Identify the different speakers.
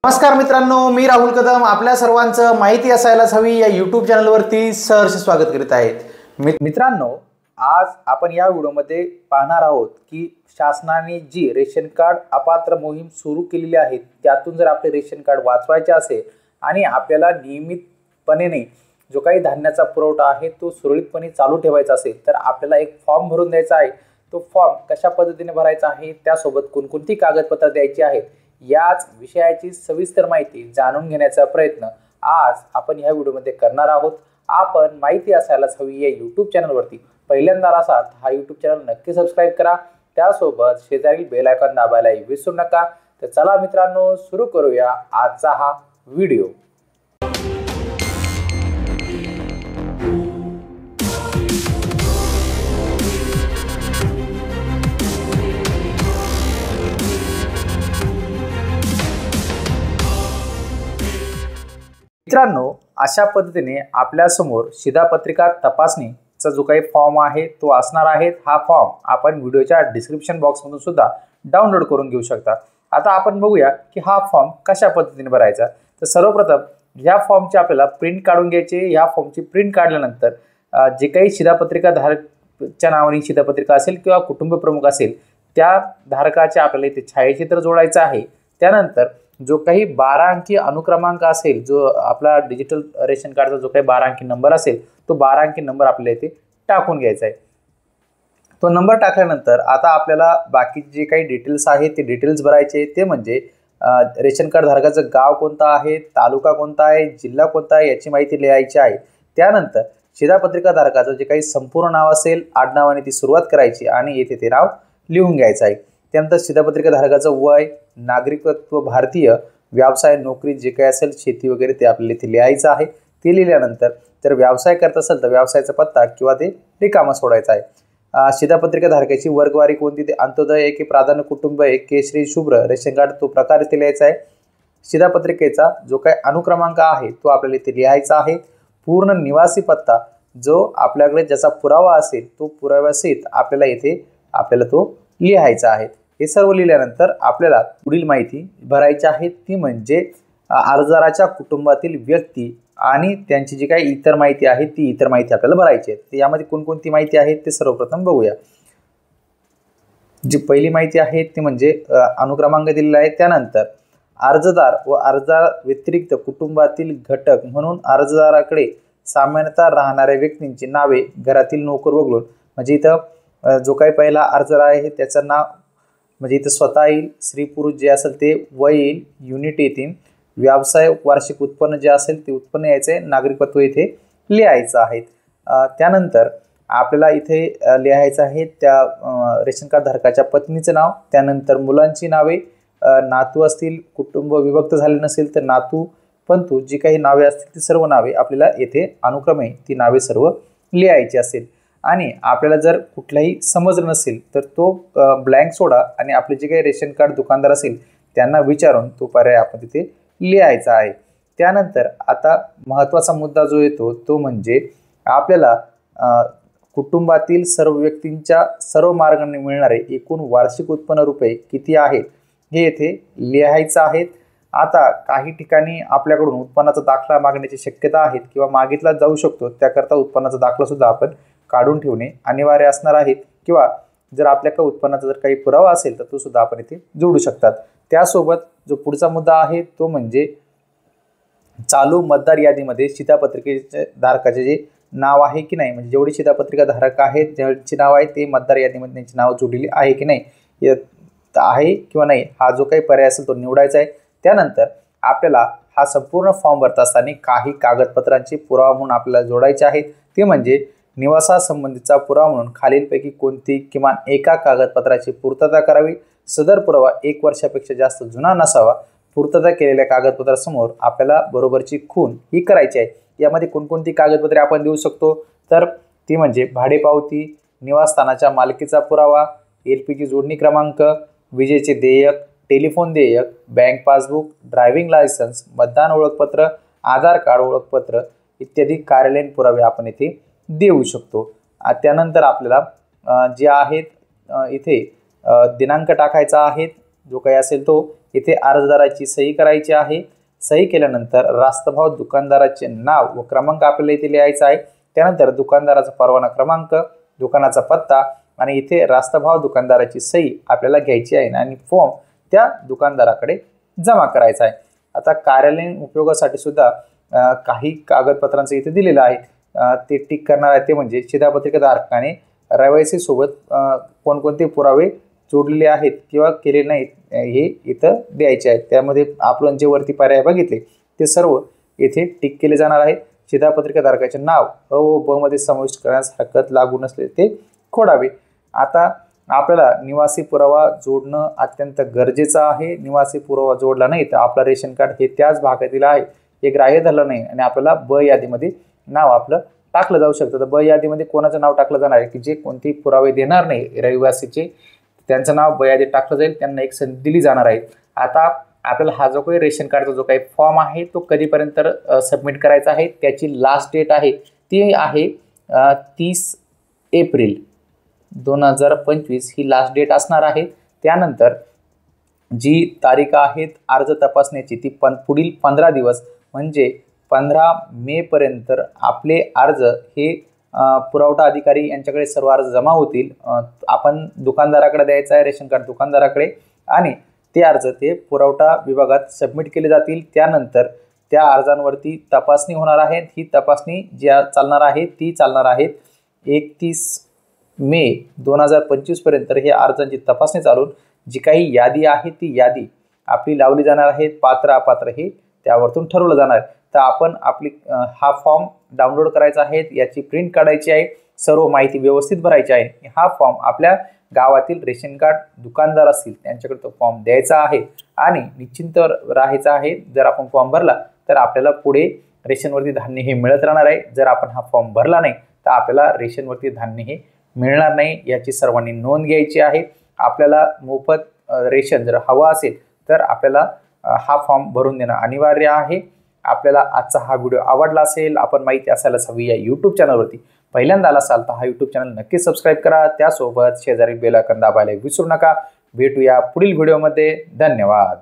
Speaker 1: नमस्कार मित्रांनो, मी राहुल कदम आपल्या सर्वांचं माहिती असायलाच हवी या यूट्यूब चॅनलवरती सहर्ष स्वागत करीत आहेत। मित्रांनो, आज आपण या व्हिडिओमध्ये पाहणार आहोत की शासनाने जी रेशन कार्ड अपात्र मोहीम सुरू केलेली आहे त्यातून जर आपले रेशन कार्ड वाचवायचे असेल आणि आपल्याला नियमितपणे जो काही धान्याचा पुरवठा आहे तो सुरळीतपणे चालू ठेवायचा असेल तर आपल्याला एक फॉर्म भरून द्यायचा आहे। तो फॉर्म कशा पद्धतीने भरायचा आहे, त्यासोबत कोणकोणती कागदपत्रे द्यायची आहेत, याच विषयाची सविस्तर माहिती जाणून घेण्याचा प्रयत्न आज आपण या व्हिडिओमध्ये करणार आहोत। आपण माहिती असायलाच हवी या यूट्यूब चॅनलवरती पहिल्यांदा असाल हा यूट्यूब चॅनल नक्की सबस्क्राइब करा, त्यासोबत शेजारील बेल आयकॉन दाबायला विसरू नका। तर चला मित्रांनो, सुरू करूया आजचा हा व्हिडिओ। मित्रांनो, अशा पद्धतीने आपल्या समोर शिधापत्रिका तपासणीचा जो काही फॉर्म आहे तो असणार आहे। हा फॉर्म आपण व्हिडिओच्या डिस्क्रिप्शन बॉक्समधून सुद्धा डाउनलोड करून घेऊ शकता। आता आपण बघूया की हा फॉर्म कशा पद्धतीने भरायचा। तर सर्वप्रथम या फॉर्मची आपल्याला प्रिंट काढून घ्यायची। या फॉर्मची प्रिंट काढल्यानंतर जे काही शिधापत्रिका धारकाच्या नावाने शिधापत्रिका असेल किंवा कुटुंब प्रमुख असेल त्या धारकाचे आपल्याला इथे छायाचित्र जोडायचं आहे। त्यानंतर जो काही 12 अंकी अनुक्रमांक असेल, जो आपला डिजिटल रेशन कार्डचा जो काही 12 अंकी नंबर असेल तो 12 अंकी नंबर आपल्याला इथे टाकून घ्यायचा आहे। तो नंबर टाकल्यानंतर आता आपल्याला बाकी जे काही डिटेल्स आहेत ते डिटेल्स भरायचे। ते म्हणजे रेशन कार्ड धारकाचं गाव कोणतं आहे, तालुका कोणता आहे, जिल्हा कोणता आहे याची माहिती लिहायची आहे। त्यानंतर शिधापत्रिका धारकाचं जे काही संपूर्ण नाव असेल आडनावाने ती सुरुवात करायची आणि येथे ते नाव लिहून घ्यायचं आहे। त्यानंतर शिधापत्रिका धारकाचं वय, नागरिकत्व भारतीय, व्यवसाय, नोकरी जे काही असेल, शेती वगैरे ते आपल्याला इथे लिहायचं आहे। ते लिहिल्यानंतर जर व्यवसाय करत असेल तर व्यवसायाचा पत्ता किंवा ते रिकामा सोडायचा आहे। शिधापत्रिका धारकाची वर्गवारी कोणती, ते अंत्योदय आहे की प्राधान्य कुटुंब आहे, केशरी, शुभ्र रेशन कार्ड, तो प्रकार इथे लिहायचा आहे। शिधापत्रिकेचा जो काही अनुक्रमांक आहे तो आपल्याला इथे लिहायचा आहे। पूर्ण निवासी पत्ता जो आपल्याकडे ज्याचा पुरावा असेल तो पुराव्यासहित आपल्याला तो लिहायचा आहे। हे सर्व लिहिल्यानंतर आपल्याला पुढील माहिती भरायची आहे, ती म्हणजे अर्जदाराच्या कुटुंबातील व्यक्ती आणि त्यांची जी काही इतर माहिती आहे ती इतर माहिती आपल्याला भरायची आहे। यामध्ये कोणकोणती माहिती आहे ते सर्वप्रथम बघूया। जी पहिली माहिती आहे ती म्हणजे अनुक्रमांक दिलेला आहे। त्यानंतर अर्जदार व अर्जदार व्यतिरिक्त कुटुंबातील घटक म्हणून अर्जदाराकडे सामान्यतः राहणाऱ्या व्यक्तींची नावे घरातील नोकर वगळून, म्हणजे इथं जो काही पहिला अर्जदार आहे त्याचं नाव म्हणजे इथं स्वतः येईल, स्त्री पुरुष जे असेल ते वय येईल, युनिट येतील, व्यवसाय वार्षिक उत्पन्न जे असेल ते उत्पन्न यायचे, नागरिकत्व इथे लिहायचं आहे। त्यानंतर आपल्याला इथे लिहायचं आहे त्या रेशन कार्ड धारकाच्या पत्नीचं नाव, त्यानंतर मुलांची नावे, नातू असतील, कुटुंब विभक्त झाले नसेल तर नातू पंतू जी काही नावे असतील ती सर्व नावे आपल्याला येथे अनुक्रमे ती नावे सर्व लिहायची असेल। आणि आपल्याला जर कुठलाही समजलं नसेल तर तो ब्लँक सोडा आणि आपले जे काही रेशन कार्ड दुकानदार असेल त्यांना विचारून तो पर्याय आपण तिथे लिहायचा आहे। त्यानंतर आता महत्त्वाचा मुद्दा जो येतो तो म्हणजे आपल्याला कुटुंबातील सर्व व्यक्तींच्या सर्व मार्गाने मिळणारे एकूण वार्षिक उत्पन्न रुपये किती आहेत हे येथे लिहायचं आहे। आता काही ठिकाणी आपल्याकडून उत्पन्नाचा दाखला मागण्याची शक्यता आहे किंवा मागितला जाऊ शकतो, त्याकरता उत्पन्नाचा दाखला सुद्धा आपण काढून ठेवणे अनिवार्य असणार आहे, किंवा जर आपल्याकडे उत्पन्नाचा जर काही पुरावा असेल तर तो सुद्धा आपण इथे जोडू शकतात। त्यासोबत जो पुढचा मुद्दा आहे तो म्हणजे चालू मतदार यादीमध्ये शिधापत्रिकेच्या धारकाचे जे नाव आहे की नाही, म्हणजे जेवढी शिधापत्रिका धारक आहेत ज्यांची नाव आहे ते मतदार यादीमध्ये त्यांची नाव जोडलेली आहे की नाही, आहे किंवा नाही हा जो काही पर्याय असेल तो निवडायचा आहे। त्यानंतर आपल्याला हा संपूर्ण फॉर्म भरत असताना काही कागदपत्रांचे पुरावा म्हणून आपल्याला जोडायचे आहेत। ते म्हणजे निवासासंबंधीचा पुरावा म्हणून खालीलपैकी कोणती किमान एका कागदपत्राची पूर्तता करावी। सदर पुरावा 1 वर्षापेक्षा जास्त जुना नसावा। पूर्तता केलेल्या कागदपत्रासमोर आपल्याला बरोबरची खूण ही करायची आहे। यामध्ये कोणकोणती कागदपत्रे आपण देऊ शकतो तर ती म्हणजे भाडेपावती, निवासस्थानाच्या मालकीचा पुरावा, LPG जोडणी क्रमांक, विजेचे देयक, टेलिफोन देयक, बँक पासबुक, ड्रायव्हिंग लायसन्स, मतदान ओळखपत्र, आधार कार्ड ओळखपत्र इत्यादी कार्यालयीन पुरावे आपण इथे देऊ शकतो। त्यानंतर आपल्याला जे आहेत इथे दिनांक टाकायचा आहे जो काही असेल तो, इथे अर्जदाराची सही करायची आहे। सही केल्यानंतर रास्तभाव दुकानदाराचे नाव व क्रमांक आपल्याला इथे लिहायचा आहे। त्यानंतर दुकानदाराचा परवाना क्रमांक, दुकानाचा पत्ता आणि इथे रास्तभाव दुकानदाराची सही आपल्याला घ्यायची आहे आणि फॉर्म त्या दुकानदाराकडे जमा करायचा आहे। आता कार्यालयीन उपयोगासाठी सुद्धा काही कागदपत्रांचं इथे दिलेलं आहे, ते टिक करणार आहे ते म्हणजे शिधापत्रिकाधारकाने रहिवासी सोबत कोणकोणते पुरावे जोडलेले आहेत किंवा केलेले नाहीत हे इथं द्यायचे आहेत। त्यामध्ये आपण जे वरती पर्याय बघितले ते सर्व येथे टिक केले जाणार आहे। शिधापत्रिकाधारकाचे नाव अ व ब मध्ये समाविष्ट करण्यास हरकत लागू नसले ते खोडावे। आता आपल्याला निवासी पुरावा जोडणं अत्यंत गरजेचं आहे। निवासी पुरावा जोडला नाही तर आपला रेशन कार्ड हे त्याच भागातील आहे हे ग्राह्य धरलं नाही आणि आपल्याला ब यादीमध्ये नाव आपलं टाकलं जाऊ शकतं। तर ब यादीमध्ये कोणाचं नाव टाकलं जाणार आहे की जे कोणते पुरावे देणार नाही रहिवासीचे, त्यांचं नाव ब यादीत टाकलं जाईल, त्यांना एक संधी दिली जाणार आहे। आता आपल्याला हा जो काही रेशन कार्डचा जो काही फॉर्म आहे तो कधीपर्यंत सबमिट करायचा आहे, त्याची लास्ट डेट आहे ती आहे 30 एप्रिल 2025 ही लास्ट डेट असणार आहे। त्यानंतर जी तारीख आहेत अर्ज तपासण्याची ती पुढील 15 दिवस म्हणजे 15 मे पर्यंत आपले अर्ज हे पुरवठा अधिकारी यांच्याकडे सर्व अर्ज जमा होतील। आपण दुकानदाराकडे द्यायचा आहे रेशन कार्ड दुकानदाराकडे आणि ते अर्ज ते पुरवठा विभागात सबमिट केले जातील। त्यानंतर त्या अर्जांवरती तपासणी होणार आहे। ही तपासणी ज्या चालणार आहे ती चालणार आहे 31 मे 2025 पर्यंत हे अर्जांची तपासणी चालून जी काही यादी आहे ती यादी आपली लावली जाणार आहे। पात्र अपात्र हे त्यावरतून ठरवलं जाणार आहे। तर आपण आपली हा फॉर्म डाउनलोड करायचा आहे, याची प्रिंट काढायची आहे, सर्व माहिती व्यवस्थित भरायची आहे। हा फॉर्म आपल्या गावातील रेशन कार्ड दुकानदार असतील त्यांच्याकडे तो फॉर्म द्यायचा आहे आणि निश्चिंत राहायचं आहे। जर आपण फॉर्म भरला तर आपल्याला पुढे रेशनवरती धान्य हे मिळत राहणार आहे। जर आपण हा फॉर्म भरला नाही तर आपल्याला रेशनवरती धान्य हे मिळणार नाही, याची सर्वांनी नोंद घ्यायची आहे। आपल्याला मोफत रेशन जर हवं असेल तर आपल्याला हा फॉर्म भरून देणं अनिवार्य आहे। आपल्याला आजचा हा व्हिडिओ आवडला असेल, आपण माहिती असायलाच हवी या यूट्यूब चॅनलवरती पहिल्यांदा आला असाल तर हा यूट्यूब चॅनल नक्की सबस्क्राईब करा। त्यासोबत शेजारी बेल आयकॉन दाबायला विसरू नका। भेटूया पुढील व्हिडिओमध्ये। धन्यवाद।